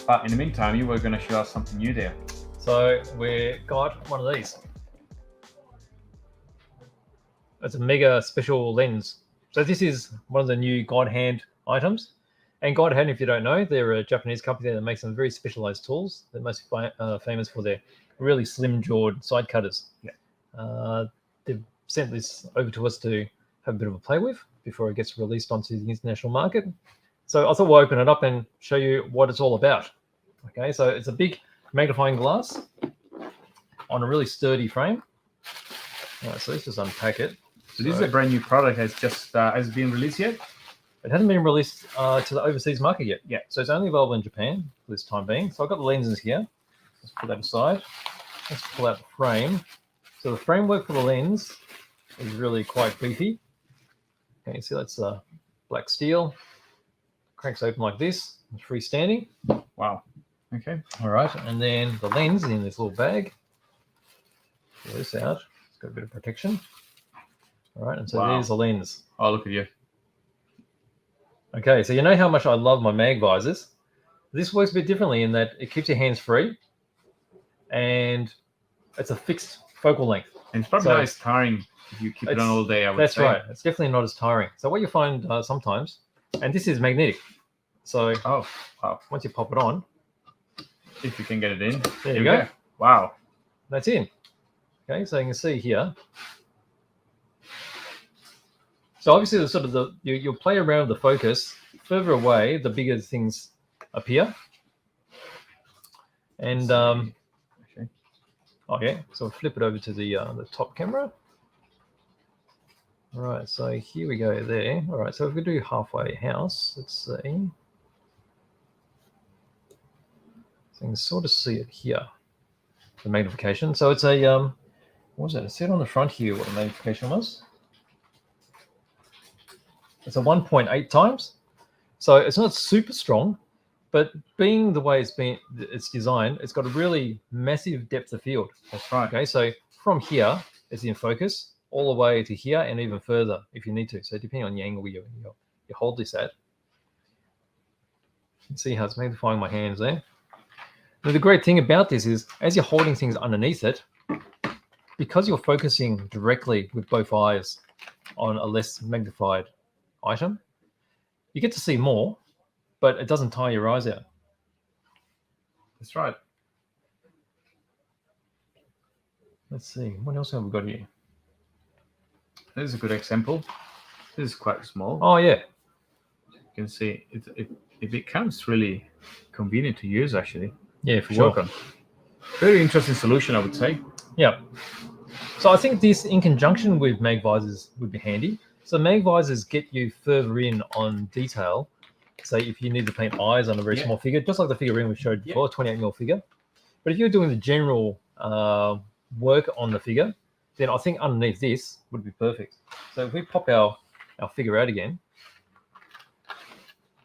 But in the meantime, you were going to show us something new there. So we got one of these. It's a mega special lens. So this is one of the new GodHand items. And GodHand, if you don't know, they're a Japanese company that makes some very specialized tools. They're mostly famous for their really slim-jawed side cutters. Yeah. They've sent this over to us to have a bit of a play with before it gets released onto the international market. So I thought we'll open it up and show you what it's all about. Okay, so it's a big magnifying glass on a really sturdy frame. All right, so let's just unpack it. So this is a brand new product. Has it been released yet? It hasn't been released to the overseas market yet. Yeah. So it's only available in Japan for this time being. So I've got the lenses here. Let's put that aside. Let's pull out the frame. So the framework for the lens is really quite beefy. Okay, you see that's black steel. Cranks open like this. It's freestanding. Wow. Okay. All right, and then the lens in this little bag. Pull this out. It's got a bit of protection. All right, and so there's the lens. Oh, look at you. Okay, so you know how much I love my mag visors. This works a bit differently in that it keeps your hands free, and it's a fixed focal length. And it's probably not as tiring if you keep it on all day, I would say. That's right. It's definitely not as tiring. So what you find sometimes, and this is magnetic. So once you pop it on, if you can get it in, there you go. Wow, that's in. Okay, so you can see here. So obviously, the sort of you'll play around with the focus. Further away, the bigger things appear. And okay, so we'll flip it over to the top camera. All right, so here we go there. All right, so if we do halfway house, let's see. So you can sort of see it here, the magnification. So it's a, what was it? It said on the front here what the magnification was. It's a 1.8 times. So it's not super strong, but being the way it's designed, it's got a really massive depth of field. That's right. Okay, so from here, it's in focus, all the way to here and even further if you need to. So depending on the angle you hold this at. You can see how it's magnifying my hands there. Now, the great thing about this is as you're holding things underneath it, because you're focusing directly with both eyes on a less magnified item, you get to see more, but it doesn't tire your eyes out. That's right. Let's see, what else have we got here? This is a good example. This is quite small. Oh yeah. You can see it becomes really convenient to use actually. Yeah, for sure. Very interesting solution, I would say. Yeah. So I think this in conjunction with mag visors would be handy. So mag visors get you further in on detail. Say if you need to paint eyes on a very small figure, just like the figurine we showed before, 28mm figure. But if you're doing the general work on the figure, then I think underneath this would be perfect. So if we pop our figure out again,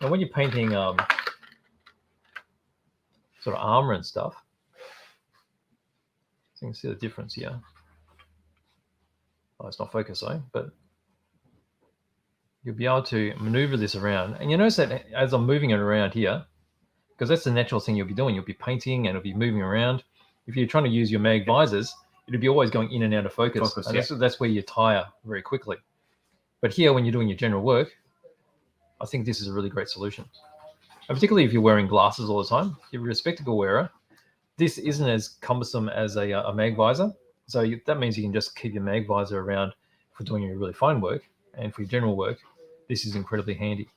and when you're painting sort of armor and stuff, so you can see the difference here. Oh, it's not focused though, but you'll be able to maneuver this around. And you notice that as I'm moving it around here, because that's the natural thing you'll be doing. You'll be painting and it'll be moving around. If you're trying to use your mag visors, it'll be always going in and out of focus. And that's where you tire very quickly. But here, when you're doing your general work, I think this is a really great solution. And particularly if you're wearing glasses all the time, if you're a spectacle wearer, this isn't as cumbersome as a mag visor. So that means you can just keep your mag visor around for doing your really fine work. And for your general work, this is incredibly handy.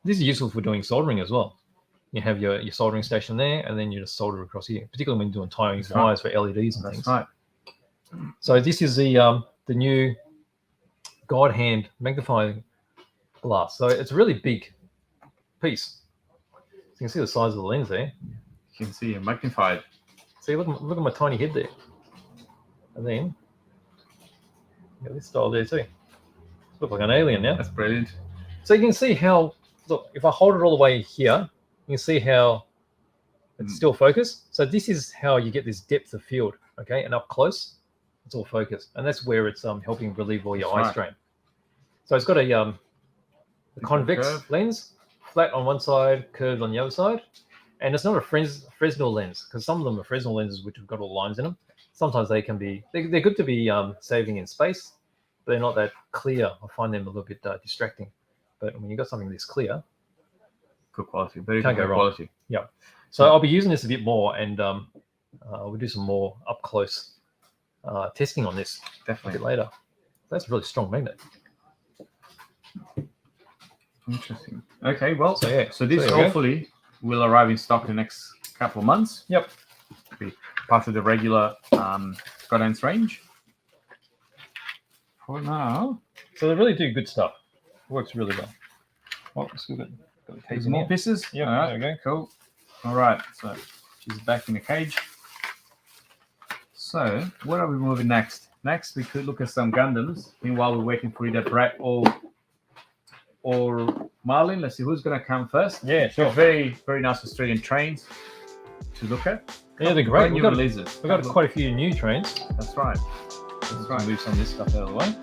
This is useful for doing soldering as well. You have your soldering station there, and then you just solder across here, particularly when you're doing tiring wires for LEDs and things. Right. So this is the new GodHand magnifying glass. So it's a really big piece. You can see the size of the lens there. You can see it magnified. See, look at my tiny head there. And then you got this style there too. Look like an alien now. That's brilliant. So you can see how, look, if I hold it all the way here, you can see how it's still focused. So this is how you get this depth of field, okay? And up close, it's all focused. And that's where it's helping relieve all your eye strain. So it's got a convex lens, flat on one side, curved on the other side. And it's not a Fresnel lens, because some of them are Fresnel lenses which have got all lines in them. Sometimes they can be, they're good to be saving in space, but they're not that clear. I find them a little bit distracting. But when you've got something this clear, Good quality. Very Can't good go wrong. quality. yeah. So I'll be using this a bit more, and we'll do some more up close testing on this a Definitely. bit later. That's a really strong magnet. Interesting. Okay, well, So, yeah. so this So there you go. hopefully will arrive in stock in the next couple of months. Yep. Be part of the regular GodHand's range. For now, So they really do good stuff. Works really well. Oh, let's got the case there's in more here. pieces. Yep, All right, there we go. cool. All right, so she's back in the cage. So where are we moving next? Next, we could look at some Gundams. Meanwhile, we're waiting for either Brett or Marlin. Let's see who's going to come first. Yeah, sure. Very, very nice Australian trains to look at. Yeah, they're great. Brand We've new got, releases. we've got quite a few new trains. That's right. That's right. Move some of this stuff out of the way.